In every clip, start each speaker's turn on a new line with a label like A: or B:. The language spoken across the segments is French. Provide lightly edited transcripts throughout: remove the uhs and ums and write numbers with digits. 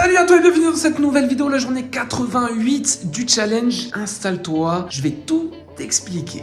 A: Salut à toi et bienvenue dans cette nouvelle vidéo, la journée 88 du challenge. Installe-toi, je vais tout t'expliquer.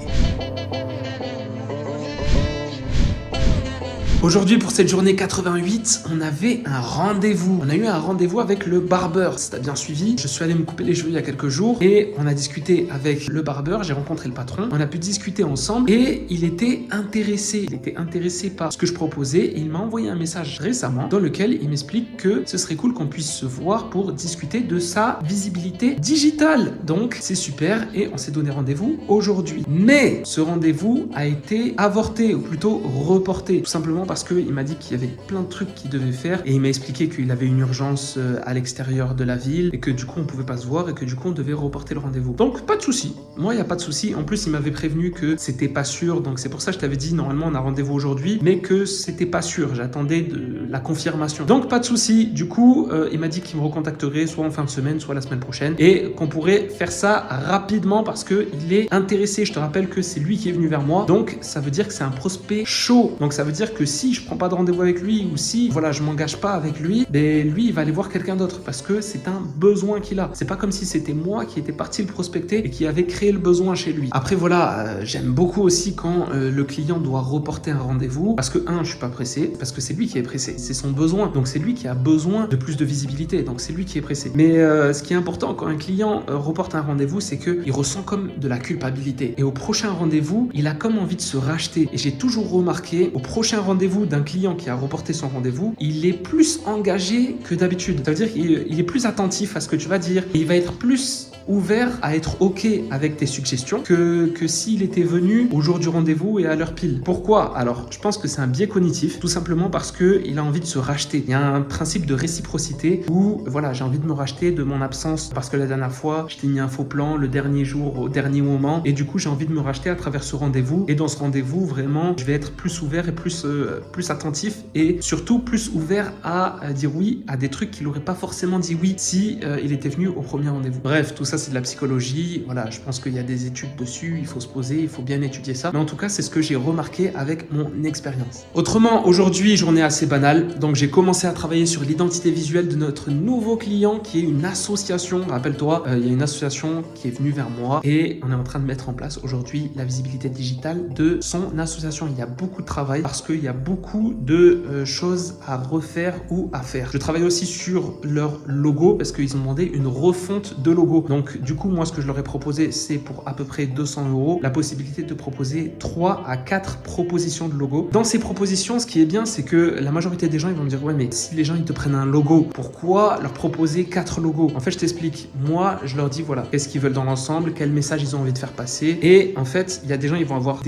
A: Aujourd'hui, pour cette journée 88, on avait un rendez-vous. On a eu un rendez-vous avec le barbeur. Si t'as bien suivi, je suis allé me couper les cheveux il y a quelques jours et on a discuté avec le barbeur. J'ai rencontré le patron. On a pu discuter ensemble et il était intéressé. Il était intéressé par ce que je proposais et il m'a envoyé un message récemment dans lequel il m'explique que ce serait cool qu'on puisse se voir pour discuter de sa visibilité digitale. Donc, c'est super et on s'est donné rendez-vous aujourd'hui. Mais ce rendez-vous a été avorté ou plutôt reporté. Tout simplement parce qu'il m'a dit qu'il y avait plein de trucs qu'il devait faire et il m'a expliqué qu'il avait une urgence à l'extérieur de la ville et que du coup on pouvait pas se voir et que du coup on devait reporter le rendez-vous. Donc pas de souci, moi il n'y a pas de souci. En plus il m'avait prévenu que c'était pas sûr, donc c'est pour ça que je t'avais dit normalement on a rendez-vous aujourd'hui, mais que c'était pas sûr, j'attendais de la confirmation. Donc pas de souci, du coup il m'a dit qu'il me recontacterait soit en fin de semaine, soit la semaine prochaine et qu'on pourrait faire ça rapidement parce qu'il est intéressé. Je te rappelle que c'est lui qui est venu vers moi, donc ça veut dire que c'est un prospect chaud. Donc ça veut dire que si je prends pas de rendez-vous avec lui ou si voilà je m'engage pas avec lui, ben lui il va aller voir quelqu'un d'autre parce que c'est un besoin qu'il a. C'est pas comme si c'était moi qui était parti le prospecter et qui avait créé le besoin chez lui. Après voilà, j'aime beaucoup aussi quand le client doit reporter un rendez-vous parce que je suis pas pressé, parce que c'est lui qui est pressé, c'est son besoin, donc c'est lui qui a besoin de plus de visibilité, donc c'est lui qui est pressé. Mais ce qui est important quand un client reporte un rendez-vous, c'est que il ressent comme de la culpabilité et au prochain rendez-vous il a comme envie de se racheter. Et j'ai toujours remarqué au prochain rendez-vous d'un client qui a reporté son rendez-vous, il est plus engagé que d'habitude. Ça veut dire qu'il est plus attentif à ce que tu vas dire. Et il va être plus ouvert à être OK avec tes suggestions que s'il était venu au jour du rendez-vous et à l'heure pile. Pourquoi? Alors, je pense que c'est un biais cognitif, tout simplement parce qu'il a envie de se racheter. Il y a un principe de réciprocité où, voilà, j'ai envie de me racheter de mon absence parce que la dernière fois, je t'ai mis un faux plan le dernier jour, au dernier moment, et du coup, j'ai envie de me racheter à travers ce rendez-vous. Et dans ce rendez-vous, vraiment, je vais être plus ouvert et plus attentif et surtout plus ouvert à dire oui à des trucs qu'il n'aurait pas forcément dit oui si il était venu au premier rendez-vous. Bref, tout ça c'est de la psychologie, voilà, je pense qu'il y a des études dessus, il faut se poser, il faut bien étudier ça, mais en tout cas c'est ce que j'ai remarqué avec mon expérience. Autrement, aujourd'hui, journée assez banale, donc j'ai commencé à travailler sur l'identité visuelle de notre nouveau client qui est une association. Rappelle-toi, il y a une association qui est venue vers moi et on est en train de mettre en place aujourd'hui la visibilité digitale de son association. Il y a beaucoup de travail parce qu'il y a beaucoup de choses à refaire ou à faire. Je travaille aussi sur leur logo parce qu'ils ont demandé une refonte de logo. Donc du coup, moi ce que je leur ai proposé, c'est pour à peu près 200 € la possibilité de proposer 3 à 4 propositions de logo. Dans ces propositions, ce qui est bien, c'est que la majorité des gens ils vont me dire ouais mais si les gens ils te prennent un logo, pourquoi leur proposer 4 logos? En fait je t'explique, moi je leur dis voilà, qu'est-ce qu'ils veulent dans l'ensemble, quel message ils ont envie de faire passer, et en fait il y a des gens ils vont avoir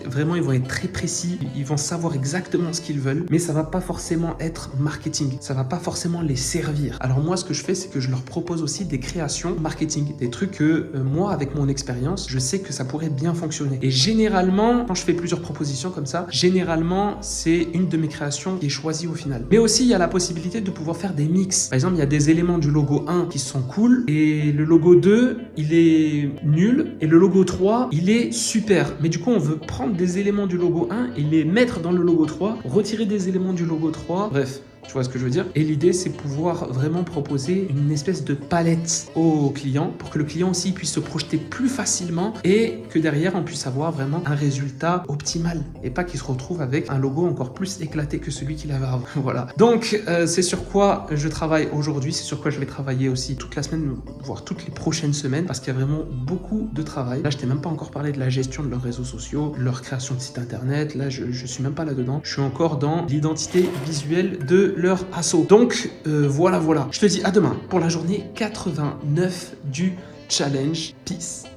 A: vraiment ils vont être très précis, ils vont savoir exactement ce qu'ils veulent, mais ça va pas forcément être marketing, ça va pas forcément les servir. Alors moi ce que je fais, c'est que je leur propose aussi des créations marketing, des trucs que moi avec mon expérience, je sais que ça pourrait bien fonctionner. Et généralement, quand je fais plusieurs propositions comme ça, généralement c'est une de mes créations qui est choisie au final. Mais aussi il y a la possibilité de pouvoir faire des mix. Par exemple, il y a des éléments du logo 1 qui sont cool et le logo 2 il est nul et le logo 3 il est super. Mais du coup on veut prendre des éléments du logo 1 et les mettre dans le logo 3, retirer des éléments du logo 3, bref. Tu vois ce que je veux dire? Et l'idée, c'est pouvoir vraiment proposer une espèce de palette au client pour que le client aussi puisse se projeter plus facilement et que derrière, on puisse avoir vraiment un résultat optimal et pas qu'il se retrouve avec un logo encore plus éclaté que celui qu'il avait avant. Voilà. Donc, c'est sur quoi je travaille aujourd'hui. C'est sur quoi je vais travailler aussi toute la semaine, voire toutes les prochaines semaines parce qu'il y a vraiment beaucoup de travail. Là, je t'ai même pas encore parlé de la gestion de leurs réseaux sociaux, leur création de site internet. Là, je suis même pas là-dedans. Je suis encore dans l'identité visuelle de leur asso. Donc voilà. Je te dis à demain pour la journée 89 du challenge. Peace.